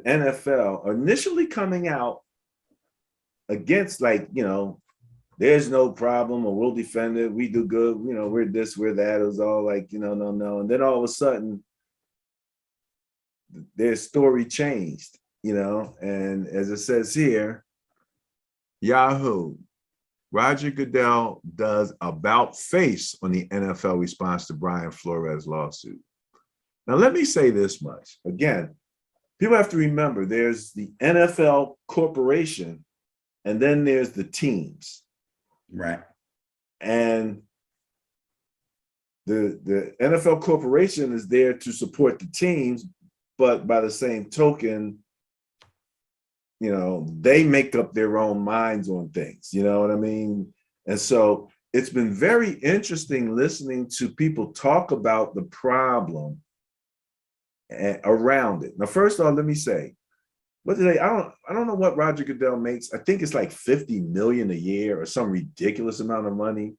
NFL initially coming out against, like, there's no problem, or we'll defend it, we do good, we're this, we're that. It was all like, no. And then all of a sudden, their story changed, and as it says here, Yahoo, Roger Goodell does about face on the NFL response to Brian Flores lawsuit. Now, let me say this much. Again, people have to remember there's the NFL corporation, and then there's the teams. Right. And the NFL corporation is there to support the teams, but by the same token, they make up their own minds on things, you know what I mean? And so it's been very interesting listening to people talk about the problem around it. Now, first off, let me say, I don't know what Roger Goodell makes. I think it's like 50 million a year or some ridiculous amount of money.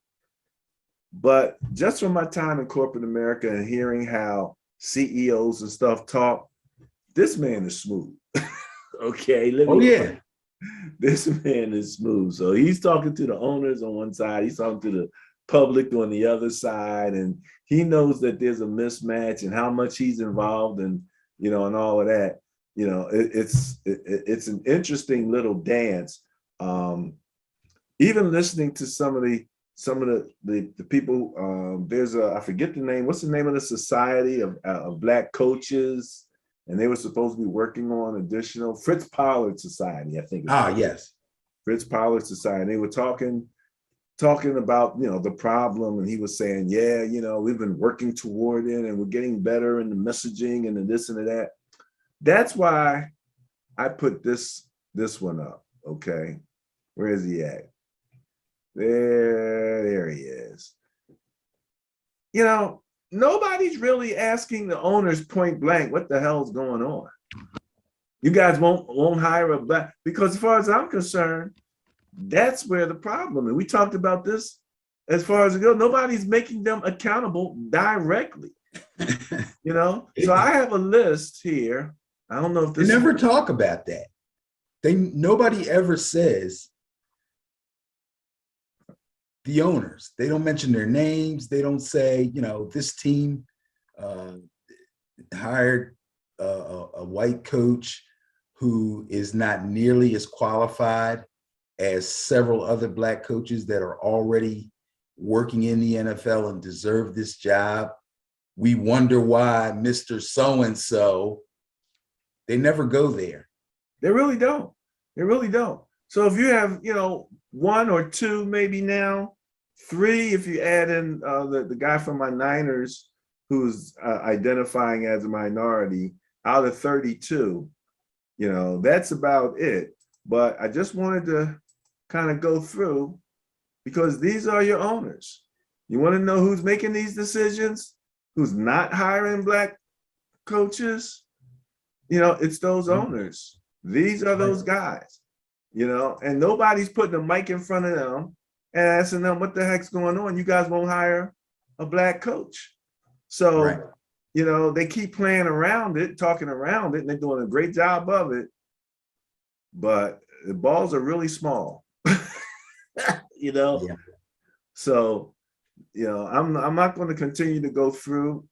But just from my time in corporate America and hearing how CEOs and stuff talk, this man is smooth. Okay. This man is smooth. So he's talking to the owners on one side, he's talking to the public on the other side, and he knows that there's a mismatch and how much he's involved and and all of that. It's an interesting little dance. Even listening to some of the people, there's I forget the name. What's the name of the society of Black coaches? And they were supposed to be working on additional Fritz Pollard Society, I think. Yes. Fritz Pollard Society. They were talking about, the problem. And he was saying, yeah, we've been working toward it and we're getting better in the messaging and the this and the that. That's why I put this one up. Okay. Where is he at? There he is. Nobody's really asking the owners point blank, what the hell's going on? You guys won't hire a Black, because as far as I'm concerned, that's where the problem is. We talked about this as far as it goes. Nobody's making them accountable directly. So I have a list here. I don't know if this. They never talk about that. Nobody ever says the owners. They don't mention their names. They don't say, this team hired a white coach who is not nearly as qualified as several other Black coaches that are already working in the NFL and deserve this job. We wonder why Mr. So-and-so. They never go there. They really don't. They really don't. So if you have, one or two, maybe now, three, if you add in the guy from my Niners who's identifying as a minority, out of 32, that's about it. But I just wanted to kind of go through, because these are your owners. You want to know who's making these decisions, who's not hiring Black coaches? It's those owners. These are those guys, and nobody's putting a mic in front of them and asking them what the heck's going on. You guys won't hire a Black coach. So, right. They keep playing around it, talking around it, and they're doing a great job of it. But the balls are really small, Yeah. So, I'm not going to continue to go through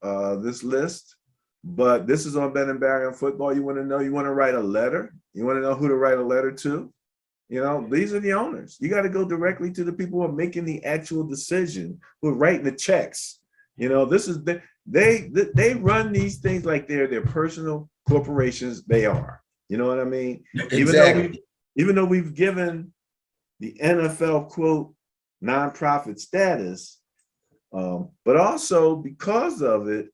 this list. But this is on Ben and Barry on football. You want to know, you want to write a letter. You want to know who to write a letter to. These are the owners. You got to go directly to the people who are making the actual decision, who are writing the checks. This is they run these things like they're their personal corporations. They are. You know what I mean? Exactly. Even though we've given the NFL quote nonprofit status, but also because of it.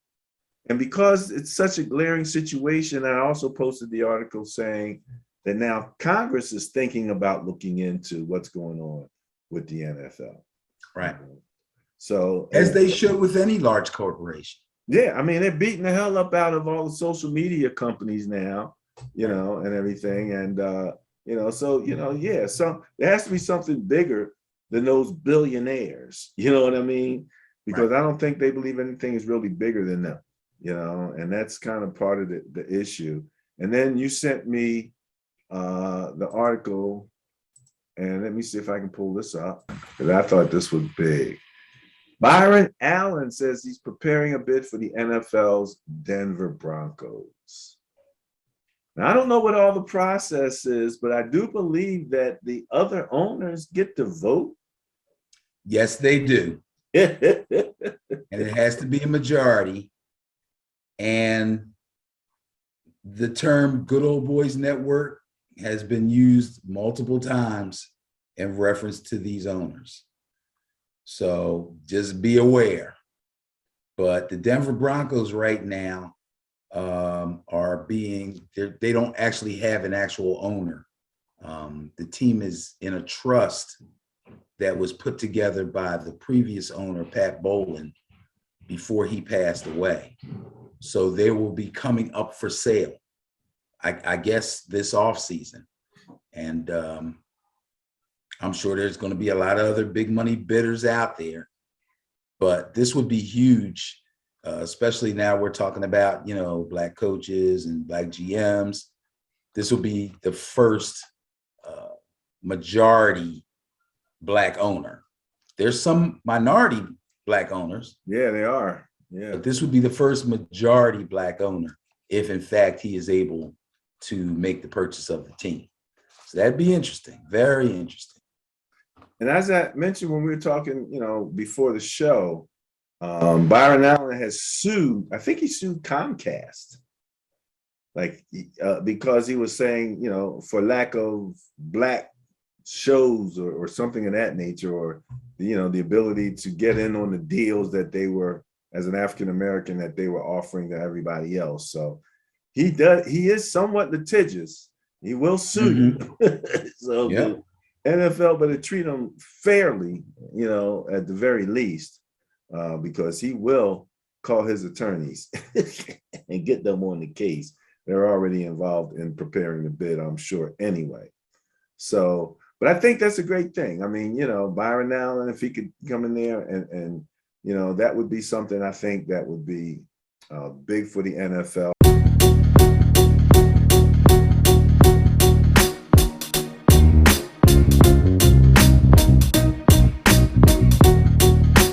And because it's such a glaring situation, I also posted the article saying that now Congress is thinking about looking into what's going on with the NFL. Right. So as they should with any large corporation. Yeah, I mean, they're beating the hell up out of all the social media companies now, and everything. And yeah, so there has to be something bigger than those billionaires. You know what I mean? Because I don't think they believe anything is really bigger than them. And that's kind of part of the issue. And then you sent me the article, and let me see if I can pull this up, because I thought this was big. Byron Allen says he's preparing a bid for the NFL's Denver Broncos. Now, I don't know what all the process is, but I do believe that the other owners get to vote. Yes, they do. And it has to be a majority. And the term good old boys network has been used multiple times in reference to these owners. So just be aware. But the Denver Broncos right now they don't actually have an actual owner. The team is in a trust that was put together by the previous owner, Pat Bowlen, before he passed away. So they will be coming up for sale, I guess, this offseason. And I'm sure there's going to be a lot of other big money bidders out there. But this would be huge, especially now we're talking about, Black coaches and Black GMs. This will be the first majority Black owner. There's some minority Black owners. Yeah, they are. Yeah. But this would be the first majority Black owner, if in fact he is able to make the purchase of the team. So that'd be interesting, very interesting. And as I mentioned when we were talking, before the show, Byron Allen has sued. I think he sued Comcast, because he was saying, for lack of Black shows or something of that nature, or the ability to get in on the deals that they were, as an African American, that they were offering to everybody else. So he is somewhat litigious. He will sue you. So the NFL better treat him fairly, at the very least, because he will call his attorneys and get them on the case. They're already involved in preparing the bid, I'm sure, anyway. So, but I think that's a great thing. I mean, Byron Allen, if he could come in there and that would be something I think that would be big for the NFL.